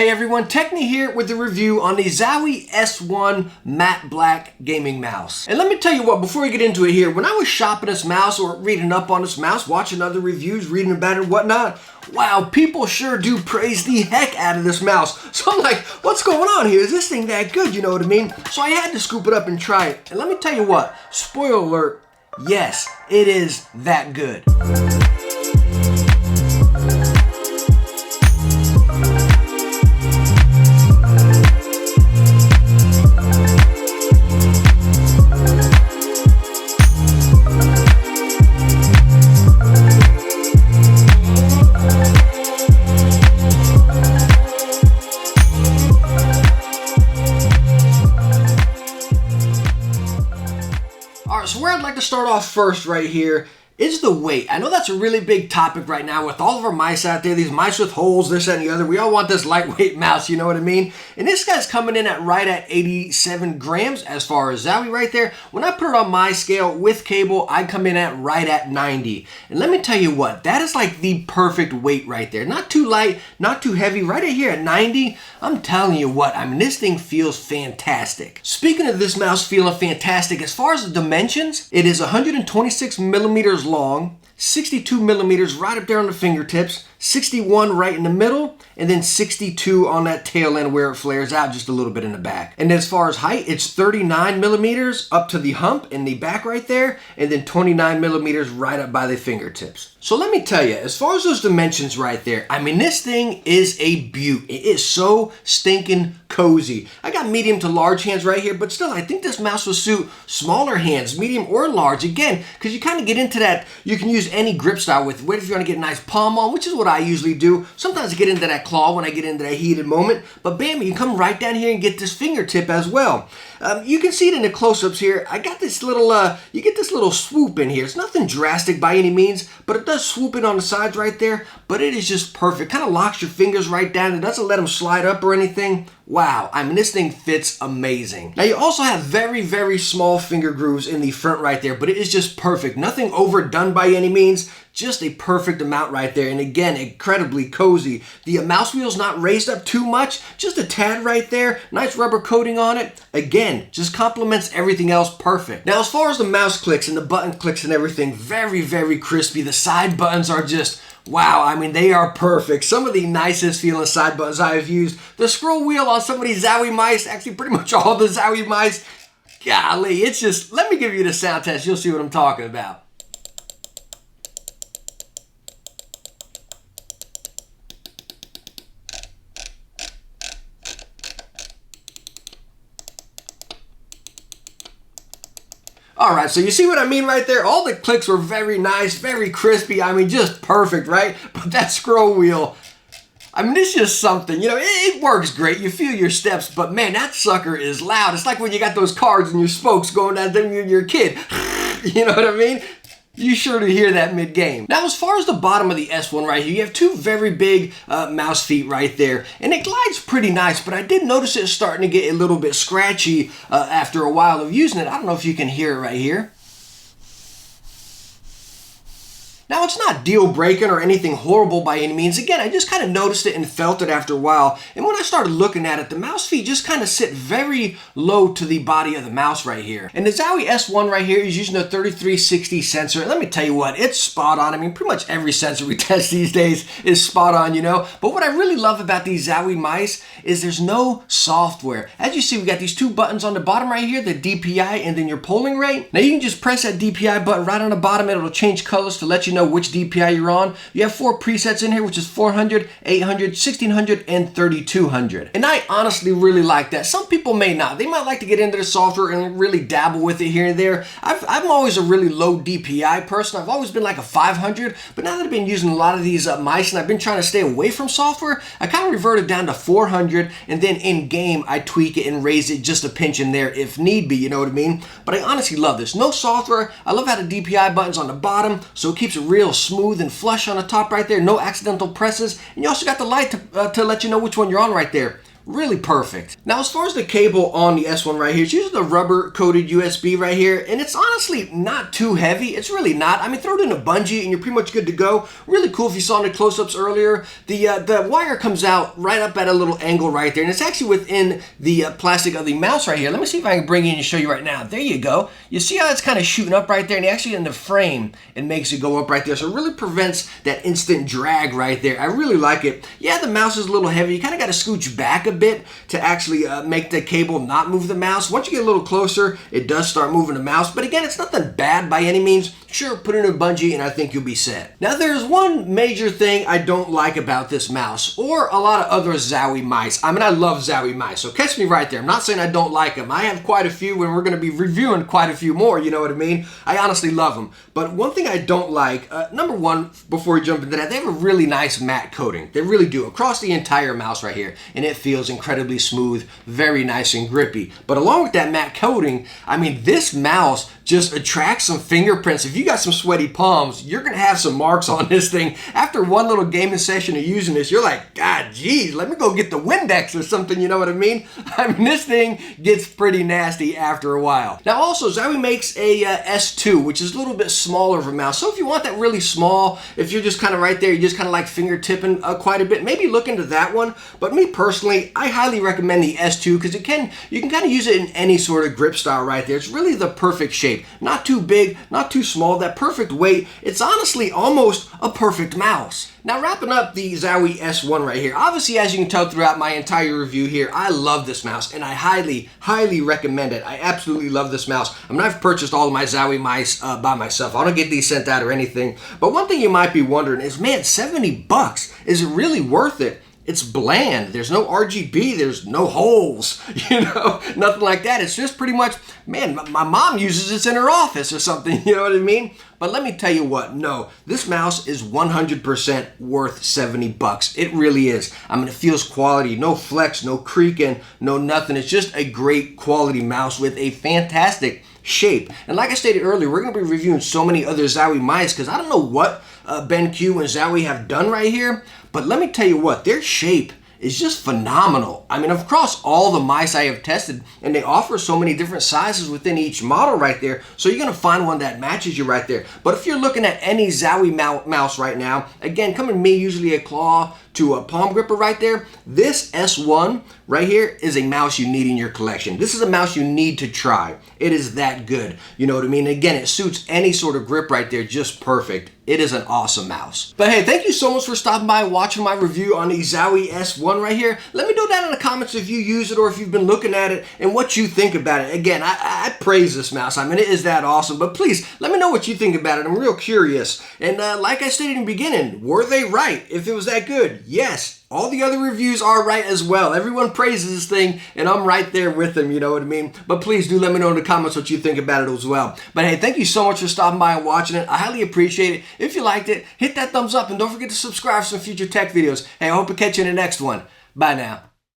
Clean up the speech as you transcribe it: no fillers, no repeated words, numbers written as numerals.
Hey everyone, Techni here with a review on the Zowie S1 Matte Black Gaming Mouse. And let me tell you what, before we get into it here, when I was shopping this mouse or reading up on this mouse, watching other reviews, reading about it and whatnot, wow, people sure do praise the heck out of this mouse. So I'm like, what's going on here? Is this thing that good? You know what I mean? So I had to scoop it up and try it. And let me tell you what, spoiler alert, yes, it is that good. Alright, so where I'd like to start off first right here is the weight. I know that's a really big topic right now with all of our mice out there, these mice with holes, this and the other. We all want this lightweight mouse, you know what I mean? And this guy's coming in at right at 87 grams as far as Zowie right there. When I put it on my scale with cable, I come in at right at 90. And let me tell you what, that is like the perfect weight right there. Not too light, not too heavy, right at here at 90. I'm telling you what, I mean, this thing feels fantastic. Speaking of this mouse feeling fantastic, as far as the dimensions, it is 126 millimeters long, 62 millimeters right up there on the fingertips, 61 right in the middle, and then 62 on that tail end where it flares out just a little bit in the back. And as far as height, it's 39 millimeters up to the hump in the back right there, and then 29 millimeters right up by the fingertips. So let me tell you, as far as those dimensions right there, I mean, this thing is a beaut. It is so stinking cozy. I got medium to large hands right here, but still, I think this mouse will suit smaller hands, medium or large, again, because you kind of get into that, you can use any grip style with. What if you want to get a nice palm on, which is what I usually do. Sometimes I get into that claw when I get into that heated moment, but bam, you can come right down here and get this fingertip as well. You can see it in the close-ups here. I got this little, you get this little swoop in here. It's nothing drastic by any means, but it does swoop in on the sides right there, but it is just perfect. Kind of locks your fingers right down. It doesn't let them slide up or anything. Wow, I mean, this thing fits amazing. Now, you also have very, very small finger grooves in the front right there, but it is just perfect. Nothing overdone by any means, just a perfect amount right there. And again, incredibly cozy. The mouse wheel's not raised up too much, just a tad right there. Nice rubber coating on it. Again, just complements everything else perfect. Now, as far as the mouse clicks and the button clicks and everything, very, very crispy. The side buttons are just, wow, I mean, they are perfect. Some of the nicest feeling side buttons I've used. The scroll wheel on some of these Zowie mice, actually pretty much all the Zowie mice, golly, it's just, let me give you the sound test. You'll see what I'm talking about. Alright, so you see what I mean right there? All the clicks were very nice, very crispy. I mean, just perfect, right? But that scroll wheel, I mean, it's just something. You know, it works great. You feel your steps, but man, that sucker is loud. It's like when you got those cards and your spokes going down there when you're a kid. You know what I mean? You sure to hear that mid-game. Now, as far as the bottom of the S1 right here, you have two very big mouse feet right there, and it glides pretty nice, but I did notice it starting to get a little bit scratchy after a while of using it. I don't know if you can hear it right here. Now, it's not deal-breaking or anything horrible by any means. Again, I just kind of noticed it and felt it after a while. And when I started looking at it, the mouse feet just kind of sit very low to the body of the mouse right here. And the Zowie S1 right here is using a 3360 sensor. And let me tell you what, it's spot on. I mean, pretty much every sensor we test these days is spot on, you know. But what I really love about these Zowie mice is there's no software. As you see, we got these two buttons on the bottom right here, the DPI and then your polling rate. Now, you can just press that DPI button right on the bottom. It'll change colors to let you know which DPI you're on. You have 4 presets in here, which is 400, 800, 1600, and 3200. And I honestly really like that. Some people may not. They might like to get into the software and really dabble with it here and there. I'm always a really low DPI person. I've always been like a 500, but now that I've been using a lot of these mice and I've been trying to stay away from software, I kind of reverted down to 400, and then in game, I tweak it and raise it just a pinch in there if need be, you know what I mean? But I honestly love this. No software. I love how the DPI button's on the bottom, so it keeps it real smooth and flush on the top right there. No accidental presses. And you also got the light to let you know which one you're on right there. really perfect. Now, as far as the cable on the S1 right here, it's using the rubber coated USB right here, and it's honestly not too heavy. It's really not. I mean, throw it in a bungee and you're pretty much good to go. Really cool. If you saw in the close-ups earlier, the wire comes out right up at a little angle right there, and it's actually within the plastic of the mouse right here. Let me see if I can bring it in and show you right now. There you go. You see how it's kind of shooting up right there, and actually in the frame, it makes it go up right there. So it really prevents that instant drag right there. I really like it. Yeah, the mouse is a little heavy. You kind of got to scooch back a bit to actually make the cable not move the mouse. Once you get a little closer, it does start moving the mouse. But again, it's nothing bad by any means. Sure, put it in a bungee and I think you'll be set. Now, there's one major thing I don't like about this mouse, or a lot of other Zowie mice. I mean, I love Zowie mice, so catch me right there. I'm not saying I don't like them. I have quite a few, and we're going to be reviewing quite a few more, you know what I mean? I honestly love them. But one thing I don't like, number one, before we jump into that, they have a really nice matte coating. They really do, across the entire mouse right here, and it feels incredibly smooth, very nice and grippy. But along with that matte coating, I mean, this mouse just attracts some fingerprints. If you got some sweaty palms, you're gonna have some marks on this thing. After one little gaming session of using this, you're like, God, geez, let me go get the Windex or something, you know what I mean? I mean, this thing gets pretty nasty after a while. Now also, Zowie makes a S2, which is a little bit smaller of a mouse. So if you want that really small, if you're just kind of right there, you just kind of like finger tipping quite a bit, maybe look into that one. But me personally, I highly recommend the S2 because you can kind of use it in any sort of grip style right there. It's really the perfect shape. Not too big, not too small, that perfect weight. It's honestly almost a perfect mouse. Now, wrapping up the Zowie S1 right here, obviously, as you can tell throughout my entire review here, I love this mouse, and I highly, highly recommend it. I absolutely love this mouse. I mean, I've purchased all of my Zowie mice by myself. I don't get these sent out or anything. But one thing you might be wondering is, man, 70 bucks, is it really worth it? It's bland. There's no RGB. There's no holes, you know, nothing like that. It's just pretty much, man, my mom uses this in her office or something, you know what I mean? But let me tell you what, no, this mouse is 100% worth 70 bucks. It really is. I mean, it feels quality, no flex, no creaking, no nothing. It's just a great quality mouse with a fantastic shape. And like I stated earlier, we're going to be reviewing so many other Zowie mice because I don't know what BenQ and Zowie have done right here, but let me tell you what, their shape is just phenomenal. I mean, across all the mice I have tested, and they offer so many different sizes within each model right there, so you're gonna find one that matches you right there. But if you're looking at any Zowie mouse right now, again, coming to me, usually a claw to a palm gripper right there, this S1 right here is a mouse you need in your collection. This is a mouse you need to try. It is that good. You know what I mean? Again, it suits any sort of grip right there just perfect. It is an awesome mouse. But hey, thank you so much for stopping by and watching my review on the Zowie S1 right here. Let me know down in the comments if you use it or if you've been looking at it and what you think about it. Again, I praise this mouse. I mean, it is that awesome. But please, let me know what you think about it. I'm real curious. And like I stated in the beginning, were they right if it was that good? Yes. All the other reviews are right as well. Everyone praises this thing, and I'm right there with them, you know what I mean? But please do let me know in the comments what you think about it as well. But hey, thank you so much for stopping by and watching it. I highly appreciate it. If you liked it, hit that thumbs up, and don't forget to subscribe for some future tech videos. Hey, I hope to catch you in the next one. Bye now.